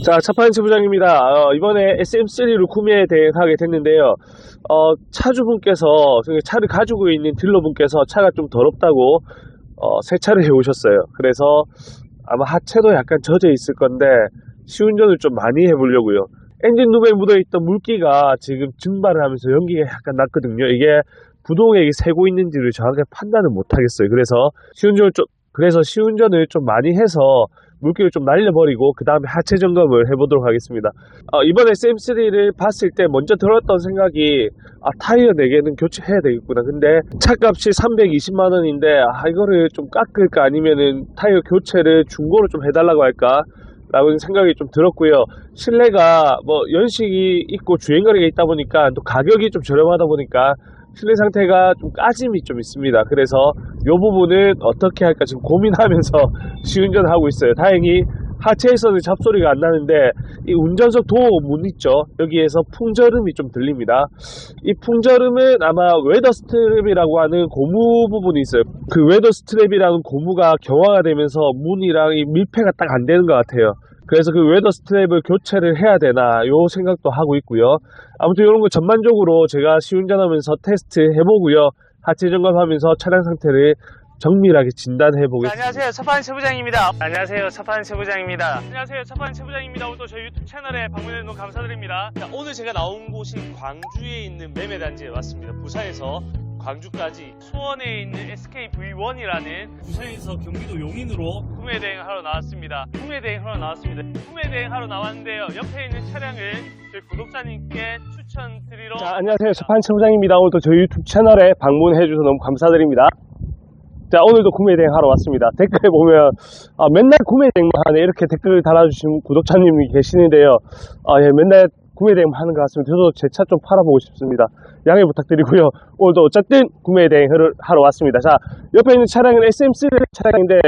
자, 차판치 부장입니다. 이번에 SM3를 구매 대행하게 됐는데요. 차주분께서, 차를 가지고 있는 딜러분께서 차가 좀 더럽다고, 세차를 해 오셨어요. 그래서 아마 하체도 약간 젖어 있을 건데, 시운전을 좀 많이 해보려고요. 엔진 룸에 묻어있던 물기가 지금 증발을 하면서 연기가 약간 났거든요. 이게 부동액이 새고 있는지를 정확하게 판단을 못하겠어요. 그래서 시운전을 좀 많이 해서 물기를 좀 날려버리고 그 다음에 하체 점검을 해보도록 하겠습니다. 이번에 SM3를 봤을 때 먼저 들었던 생각이 타이어 4개는 교체해야 되겠구나. 근데 차값이 320만원인데 이거를 좀 깎을까 아니면은 타이어 교체를 중고로 좀 해달라고 할까 라는 생각이 좀 들었고요. 실내가 뭐 연식이 있고 주행거리가 있다 보니까 또 가격이 좀 저렴하다 보니까 실내 상태가 좀 까짐이 좀 있습니다. 그래서 이 부분은 어떻게 할까 지금 고민하면서 시운전을 하고 있어요. 다행히 하체에서는 잡소리가 안 나는데 이 운전석 도어 문 있죠, 여기에서 풍절음이 좀 들립니다. 이 풍절음은 아마 웨더 스트랩이라고 하는 고무 부분이 있어요. 그 웨더 스트랩이라는 고무가 경화가 되면서 문이랑 이 밀폐가 딱 안 되는 것 같아요. 그래서 그 웨더 스트랩을 교체를 해야 되나 요 생각도 하고 있고요. 아무튼 이런 거 전반적으로 제가 시운전하면서 테스트 해보고요, 하체 점검하면서 차량 상태를 정밀하게 진단해 보겠습니다. 안녕하세요, 차판치 부장입니다. 안녕하세요, 차판치 부장입니다. 안녕하세요, 차판치 부장입니다. 오늘도 저희 유튜브 채널에 방문해 주셔서 감사드립니다. 자, 오늘 제가 나온 곳이 광주에 있는 매매단지에 왔습니다. 부산에서 광주까지 수원에 있는 SKV1이라는 부산에서 경기도 용인으로 구매 대행하러 나왔습니다. 구매 대행하러 나왔는데요. 옆에 있는 차량을 저희 구독자님께 추천드리러. 자, 안녕하세요, 차판치 부장입니다. 오늘도 저희 유튜브 채널에 방문해 주셔서 너무 감사드립니다. 자, 오늘도 구매 대행하러 왔습니다. 댓글에 보면 맨날 구매 대행만 하네 이렇게 댓글을 달아주신 구독자님이 계시는데요. 예, 맨날 구매 대행 하는 것 같습니다. 저도 제 차 좀 팔아보고 싶습니다. 양해 부탁드리고요. 오늘도 어쨌든 구매 대행을 하러 왔습니다. 자, 옆에 있는 차량은 SM3 차량인데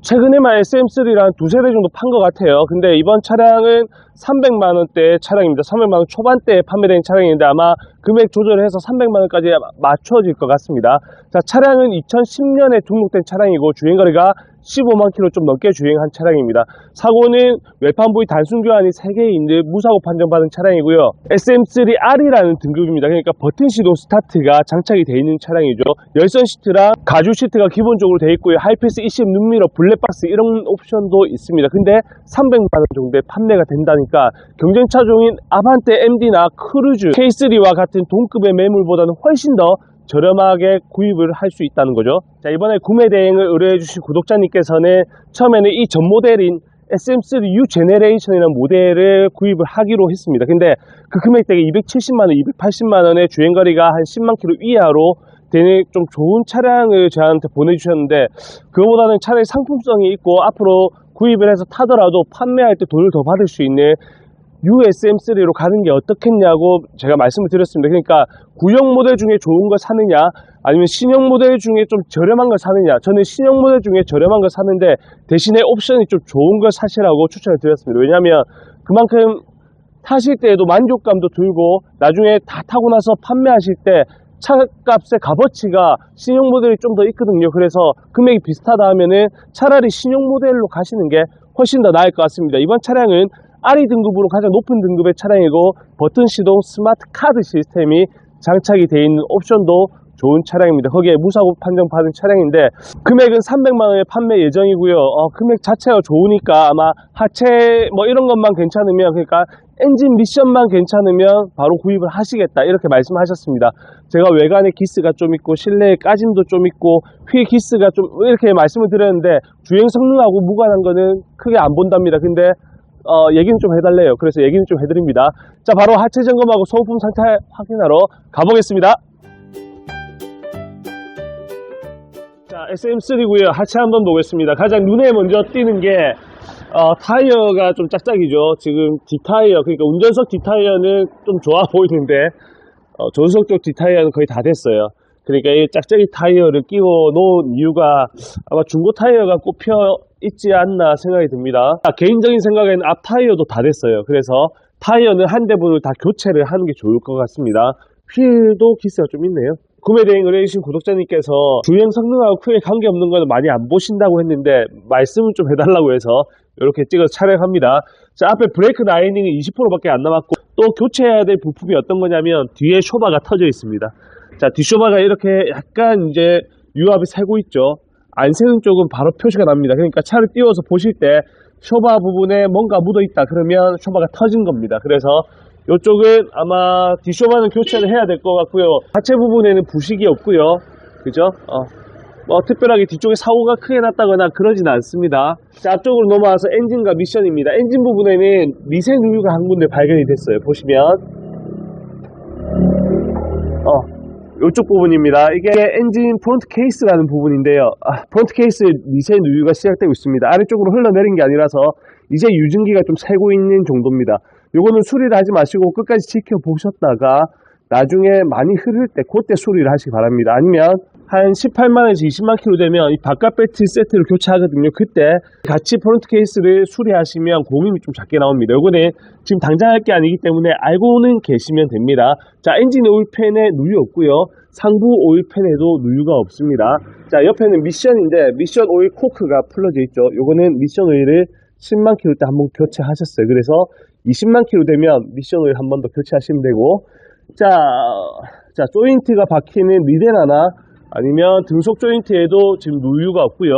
최근에만 SM3를 한 두세 대 정도 판 것 같아요. 근데 이번 차량은 300만원대 차량입니다. 300만원 초반대에 판매된 차량인데 아마 금액 조절해서 300만원까지 맞춰질 것 같습니다. 자, 차량은 2010년에 등록된 차량이고 주행거리가 15만 킬로 좀 넘게 주행한 차량입니다. 사고는 외판 부위 단순 교환이 3개 있는 무사고 판정받은 차량이고요. SM3R이라는 등급입니다. 그러니까 버튼 시동 스타트가 장착이 되어 있는 차량이죠. 열선 시트랑 가죽 시트가 기본적으로 되어 있고요. 하이패스 20 눈미러, 블랙박스 이런 옵션도 있습니다. 근데 300만원 정도에 판매가 된다니까 경쟁차종인 아반떼 MD나 크루즈, K3와 같은 동급의 매물보다는 훨씬 더 저렴하게 구입을 할 수 있다는 거죠. 자, 이번에 구매 대행을 의뢰해 주신 구독자님께서는 처음에는 이 전 모델인 SM3 U 제네레이션이라는 모델을 구입을 하기로 했습니다. 근데 그 금액대가 270만원, 280만원의 주행거리가 한 10만 킬로 이하로 되는 좀 좋은 차량을 저한테 보내주셨는데 그거보다는 차라리 상품성이 있고 앞으로 구입을 해서 타더라도 판매할 때 돈을 더 받을 수 있는 USM3로 가는 게 어떻겠냐고 제가 말씀을 드렸습니다. 그러니까 구형 모델 중에 좋은 걸 사느냐 아니면 신형 모델 중에 좀 저렴한 걸 사느냐, 저는 신형 모델 중에 저렴한 걸 사는데 대신에 옵션이 좀 좋은 걸 사시라고 추천을 드렸습니다. 왜냐하면 그만큼 타실 때에도 만족감도 들고 나중에 다 타고 나서 판매하실 때 차값의 값어치가 신형 모델이 좀 더 있거든요. 그래서 금액이 비슷하다 하면은 차라리 신형 모델로 가시는 게 훨씬 더 나을 것 같습니다. 이번 차량은 RE 등급으로 가장 높은 등급의 차량이고 버튼 시동 스마트 카드 시스템이 장착이 되어 있는 옵션도 좋은 차량입니다. 거기에 무사고 판정 받은 차량인데 금액은 300만원에 판매 예정이고요. 금액 자체가 좋으니까 아마 하체 뭐 이런 것만 괜찮으면, 그러니까 엔진 미션만 괜찮으면 바로 구입을 하시겠다 이렇게 말씀하셨습니다. 제가 외관에 기스가 좀 있고 실내에 까짐도 좀 있고 휠 기스가 좀 이렇게 말씀을 드렸는데 주행 성능하고 무관한 거는 크게 안 본답니다. 근데 얘기는 좀 해달래요. 그래서 얘기는 좀 해드립니다. 자, 바로 하체 점검하고 소모품 상태 확인하러 가보겠습니다. 자, SM3고요. 하체 한번 보겠습니다. 가장 눈에 먼저 띄는 게 타이어가 좀 짝짝이죠. 지금 뒷타이어, 그러니까 운전석 뒷타이어는 좀 좋아 보이는데 조수석 쪽 뒷타이어는 거의 다 됐어요. 그러니까 이 짝짝이 타이어를 끼워 놓은 이유가 아마 중고 타이어가 꼽혀 있지 않나 생각이 듭니다. 개인적인 생각에는 앞 타이어도 다 됐어요. 그래서 타이어는 한 대분을 다 교체를 하는 게 좋을 것 같습니다. 휠도 기스가 좀 있네요. 구매 대행 의뢰해주신 구독자님께서 주행 성능하고 크게 관계없는 거는 많이 안 보신다고 했는데 말씀을 좀 해달라고 해서 이렇게 찍어서 촬영합니다. 자, 앞에 브레이크 라이닝이 20%밖에 안 남았고, 또 교체해야 될 부품이 어떤 거냐면 뒤에 쇼바가 터져 있습니다. 자, 뒷쇼바가 이렇게 약간 이제 유압이 새고 있죠. 안 새는 쪽은 바로 표시가 납니다. 그러니까 차를 띄워서 보실 때 쇼바 부분에 뭔가 묻어 있다 그러면 쇼바가 터진 겁니다. 그래서 이쪽은 아마 뒷쇼바는 교체를 해야 될 것 같고요. 하체 부분에는 부식이 없고요. 그죠? 뭐 특별하게 뒤쪽에 사고가 크게 났다거나 그러진 않습니다. 자, 앞쪽으로 넘어와서 엔진과 미션입니다. 엔진 부분에는 미세 누유가 한 군데 발견이 됐어요. 보시면 이쪽 부분입니다. 이게 엔진 프론트 케이스라는 부분인데요. 프론트 케이스에 미세 누유가 시작되고 있습니다. 아래쪽으로 흘러내린 게 아니라서 이제 유증기가 좀 새고 있는 정도입니다. 요거는 수리를 하지 마시고 끝까지 지켜보셨다가 나중에 많이 흐를 때 그때 수리를 하시기 바랍니다. 아니면 한 18만원에서 20만 킬로 되면 이 바깥 배터리 세트를 교체하거든요. 그때 같이 프론트 케이스를 수리하시면 공임이 좀 작게 나옵니다. 요거는 지금 당장 할 게 아니기 때문에 알고는 계시면 됩니다. 자, 엔진 오일팬에 누유 없고요. 상부 오일팬에도 누유가 없습니다. 자, 옆에는 미션인데 미션 오일 코크가 풀러져 있죠. 요거는 미션 오일을 10만 킬로 때 한번 교체하셨어요. 그래서 20만 킬로 되면 미션 오일 한 번 더 교체하시면 되고, 자, 조인트가 박히는 리데나나 아니면 등속 조인트에도 지금 누유가 없고요.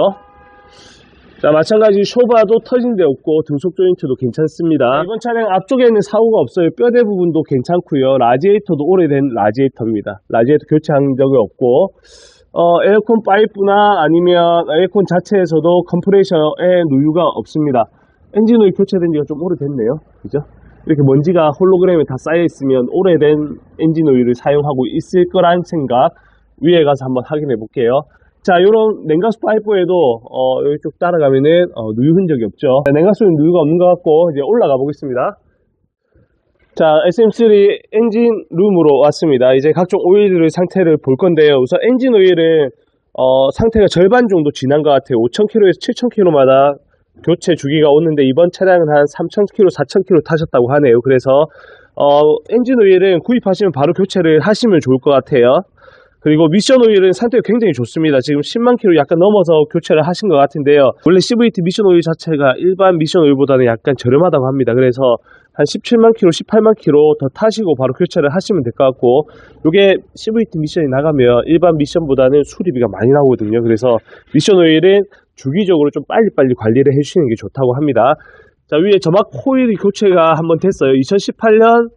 자, 마찬가지 쇼바도 터진 데 없고 등속 조인트도 괜찮습니다. 이번 차량 앞쪽에는 사고가 없어요. 뼈대 부분도 괜찮고요. 라지에이터도 오래된 라지에이터입니다. 라지에이터 교체한 적이 없고, 에어컨 파이프나 아니면 에어컨 자체에서도 컴프레셔에 누유가 없습니다. 엔진 오일 교체된 지가 좀 오래됐네요. 그죠? 이렇게 먼지가 홀로그램에 다 쌓여 있으면 오래된 엔진 오일을 사용하고 있을 거란 생각, 위에 가서 한번 확인해 볼게요. 자, 요런 냉각수 파이프에도 이쪽 따라가면은 누유 흔적이 없죠. 냉각수는 누유가 없는 것 같고 이제 올라가 보겠습니다. 자, SM3 엔진 룸으로 왔습니다. 이제 각종 오일들의 상태를 볼 건데요. 우선 엔진 오일은 상태가 절반 정도 지난 것 같아요. 5,000km에서 7,000km마다 교체 주기가 오는데 이번 차량은 한 3,000km, 4,000km 타셨다고 하네요. 그래서 엔진 오일은 구입하시면 바로 교체를 하시면 좋을 것 같아요. 그리고 미션 오일은 상태가 굉장히 좋습니다. 지금 10만 킬로 약간 넘어서 교체를 하신 것 같은데요. 원래 CVT 미션 오일 자체가 일반 미션 오일보다는 약간 저렴하다고 합니다. 그래서 한 17만 킬로, 18만 킬로 더 타시고 바로 교체를 하시면 될 것 같고, 요게 CVT 미션이 나가면 일반 미션보다는 수리비가 많이 나오거든요. 그래서 미션 오일은 주기적으로 좀 빨리빨리 관리를 해주시는 게 좋다고 합니다. 자, 위에 점막 코일이 교체가 한번 됐어요. 2018년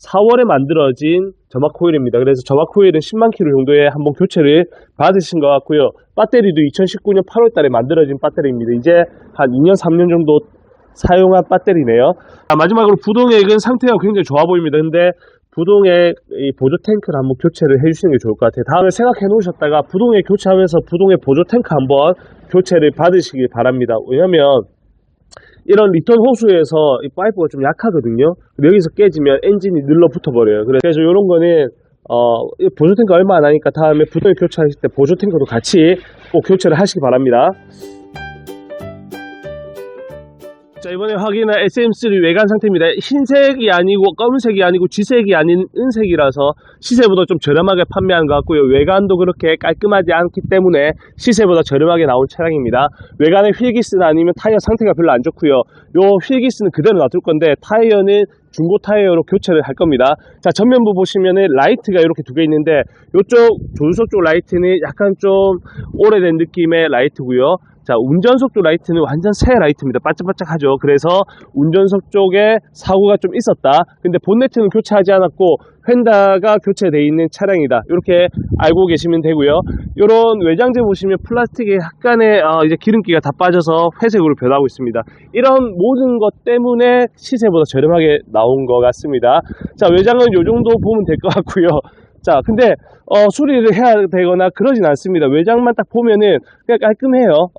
4월에 만들어진 점막 코일입니다. 그래서 점막 코일은 10만 킬로 정도에 한번 교체를 받으신 것 같고요. 배터리도 2019년 8월 달에 만들어진 배터리입니다. 이제 한 2년, 3년 정도 사용한 배터리네요. 마지막으로 부동액은 상태가 굉장히 좋아 보입니다. 근데 부동액 이 보조 탱크를 한번 교체를 해주시는 게 좋을 것 같아요. 다음에 생각해 놓으셨다가 부동액 교체하면서 부동액 보조 탱크 한번 교체를 받으시길 바랍니다. 왜냐면 이런 리턴 호수에서 이 파이프가 좀 약하거든요. 여기서 깨지면 엔진이 눌러붙어 버려요. 그래서 이런 거는 보조 탱크 얼마 안 하니까 다음에 부동액 교체하실 때 보조 탱크도 같이 꼭 교체를 하시기 바랍니다. 자, 이번에 확인한 SM3 외관 상태입니다. 흰색이 아니고 검은색이 아니고 쥐색이 아닌 은색이라서 시세보다 좀 저렴하게 판매한 것 같고요. 외관도 그렇게 깔끔하지 않기 때문에 시세보다 저렴하게 나온 차량입니다. 외관에 휠기스나 아니면 타이어 상태가 별로 안 좋고요. 요 휠기스는 그대로 놔둘 건데 타이어는 중고 타이어로 교체를 할 겁니다. 자, 전면부 보시면은 라이트가 이렇게 두 개 있는데 요쪽 조수석 쪽 라이트는 약간 좀 오래된 느낌의 라이트고요. 자, 운전석 쪽 라이트는 완전 새 라이트입니다. 반짝반짝하죠. 그래서 운전석 쪽에 사고가 좀 있었다. 근데 본네트는 교체하지 않았고 휀다가 교체되어 있는 차량이다. 이렇게 알고 계시면 되고요. 이런 외장재 보시면 플라스틱에 약간의 이제 기름기가 다 빠져서 회색으로 변하고 있습니다. 이런 모든 것 때문에 시세보다 저렴하게 나온 것 같습니다. 자, 외장은 이 정도 보면 될 것 같고요. 자, 근데 수리를 해야 되거나 그러진 않습니다. 외장만 딱 보면은 그냥 깔끔해요.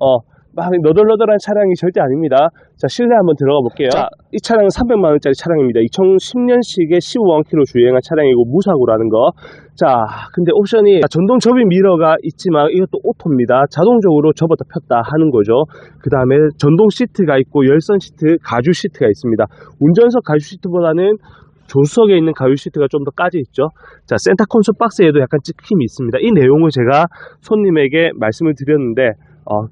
막 너덜너덜한 차량이 절대 아닙니다. 자, 실내 한번 들어가 볼게요. 자, 이 차량은 300만원짜리 차량입니다. 2010년식에 15만 킬로 주행한 차량이고 무사고라는 거. 자, 근데 옵션이 전동 접이 미러가 있지만 이것도 오토입니다. 자동적으로 접었다 폈다 하는 거죠. 그 다음에 전동 시트가 있고 열선 시트, 가죽 시트가 있습니다. 운전석 가죽 시트보다는 조수석에 있는 가죽 시트가 좀 더 까져 있죠. 자, 센터 콘솔 박스에도 약간 찍힘이 있습니다. 이 내용을 제가 손님에게 말씀을 드렸는데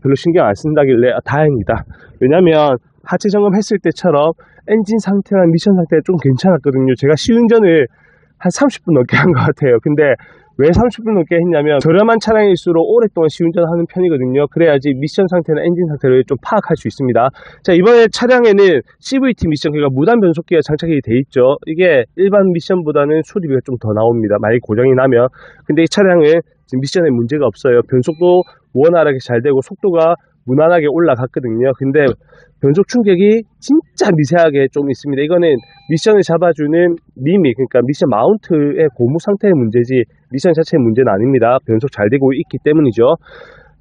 별로 신경 안 쓴다길래 다행이다. 왜냐면 하체 점검했을 때처럼 엔진 상태랑 미션 상태가 좀 괜찮았거든요. 제가 시운전을 한 30분 넘게 한 것 같아요. 근데 왜 30분 넘게 했냐면 저렴한 차량일수록 오랫동안 시운전하는 편이거든요. 그래야지 미션 상태나 엔진 상태를 좀 파악할 수 있습니다. 자, 이번에 차량에는 CVT 미션, 그러니까 무단 변속기가 장착이 돼 있죠. 이게 일반 미션보다는 수리비가 좀 더 나옵니다. 만약 고장이 나면. 근데 이 차량은 지금 미션에 문제가 없어요. 변속도 원활하게 잘 되고 속도가 무난하게 올라갔거든요. 근데 변속 충격이 진짜 미세하게 좀 있습니다. 이거는 미션을 잡아주는 미미, 그러니까 미션 마운트의 고무 상태의 문제지 미션 자체의 문제는 아닙니다. 변속 잘 되고 있기 때문이죠.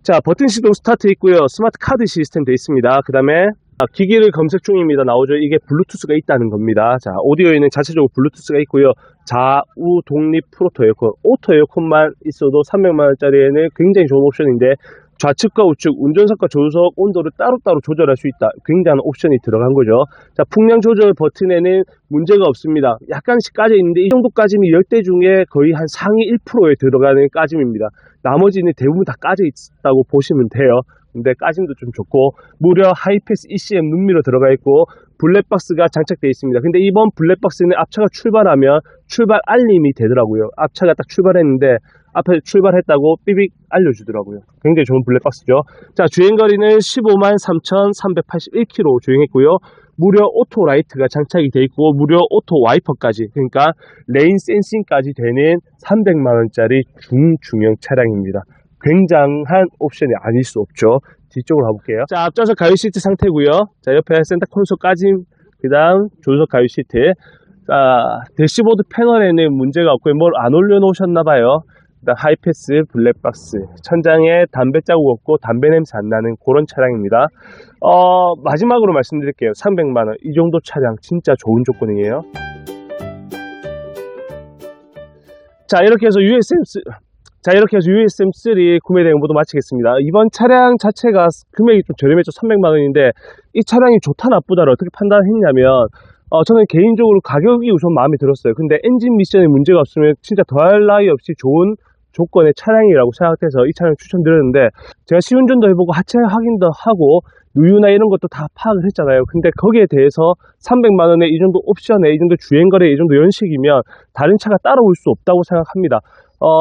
자, 버튼 시동 스타트 있고요. 스마트 카드 시스템 되어 있습니다. 그 다음에 기기를 검색 중입니다. 나오죠. 이게 블루투스가 있다는 겁니다. 자, 오디오에는 자체적으로 블루투스가 있고요. 좌우 독립 프로토 에어컨, 오토 에어컨만 있어도 300만원짜리에는 굉장히 좋은 옵션인데 좌측과 우측, 운전석과 조수석 온도를 따로따로 조절할 수 있다. 굉장한 옵션이 들어간 거죠. 자, 풍량 조절 버튼에는 문제가 없습니다. 약간씩 까져 있는데 이 정도 까짐이 10대 중에 거의 한 상위 1%에 들어가는 까짐입니다. 나머지는 대부분 다 까져 있다고 보시면 돼요. 근데 까짐도 좀 좋고, 무려 하이패스 ECM 눈미러 들어가 있고 블랙박스가 장착되어 있습니다. 근데 이번 블랙박스는 앞차가 출발하면 출발 알림이 되더라고요. 앞차가 딱 출발했는데 앞에 출발했다고 삐빅 알려주더라고요. 굉장히 좋은 블랙박스죠. 자, 주행거리는 153,381km 주행했고요. 무려 오토 라이트가 장착이 되어 있고 무려 오토 와이퍼까지, 그러니까 레인 센싱까지 되는 300만원짜리 중중형 차량입니다. 굉장한 옵션이 아닐 수 없죠. 뒤쪽으로 가볼게요. 자, 앞좌석 가위 시트 상태고요. 자, 옆에 센터 콘솔 까짐, 그 다음 조수석 가위 시트. 자, 대시보드 패널에는 문제가 없고 뭘 안 올려놓으셨나봐요. 하이패스 블랙박스, 천장에 담배 자국 없고 담배 냄새 안 나는 그런 차량입니다. 마지막으로 말씀드릴게요. 300만원 이 정도 차량 진짜 좋은 조건이에요. 자, 이렇게 해서 USM3 구매 대행 모두 마치겠습니다. 이번 차량 자체가 금액이 좀 저렴했죠. 300만원인데 이 차량이 좋다 나쁘다를 어떻게 판단했냐면 저는 개인적으로 가격이 우선 마음에 들었어요. 근데 엔진 미션에 문제가 없으면 진짜 더할 나위 없이 좋은 조건의 차량이라고 생각해서 이 차량 추천드렸는데, 제가 시운전도 해보고 하체 확인도 하고 누유나 이런 것도 다 파악을 했잖아요. 근데 거기에 대해서 300만원에 이 정도 옵션에 이 정도 주행거리에 이 정도 연식이면 다른 차가 따라올 수 없다고 생각합니다.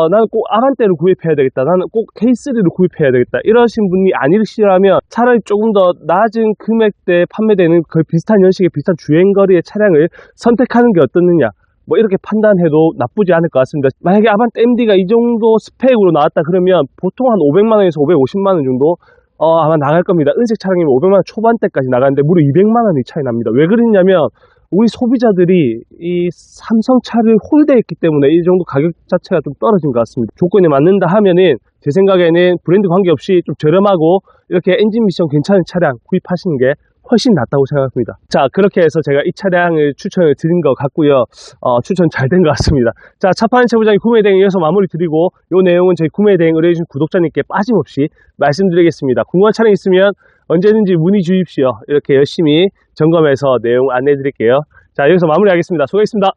나는 꼭 아반떼를 구입해야 되겠다, 나는 꼭 K3를 구입해야 되겠다 이러신 분이 아니시라면 차라리 조금 더 낮은 금액대에 판매되는 거의 비슷한 연식의 비슷한 주행거리의 차량을 선택하는 게 어떻느냐, 뭐 이렇게 판단해도 나쁘지 않을 것 같습니다. 만약에 아반떼 MD가 이 정도 스펙으로 나왔다 그러면 보통 한 500만원에서 550만원 정도 아마 나갈 겁니다. 은색 차량이면 500만원 초반대까지 나가는데 무려 200만원이 차이 납니다. 왜 그러냐면 우리 소비자들이 이 삼성차를 홀대했기 때문에 이 정도 가격 자체가 좀 떨어진 것 같습니다. 조건에 맞는다 하면은 제 생각에는 브랜드 관계없이 좀 저렴하고 이렇게 엔진 미션 괜찮은 차량 구입하시는 게 훨씬 낫다고 생각합니다. 자, 그렇게 해서 제가 이 차량을 추천을 드린 것 같고요. 추천 잘 된 것 같습니다. 자, 차파는 최부장이 구매 대행 이어서 마무리 드리고 이 내용은 저희 구매 대행 의뢰해주신 구독자님께 빠짐없이 말씀드리겠습니다. 궁금한 차량 있으면 언제든지 문의 주십시오. 이렇게 열심히 점검해서 내용 안내해 드릴게요. 자, 여기서 마무리하겠습니다. 수고했습니다.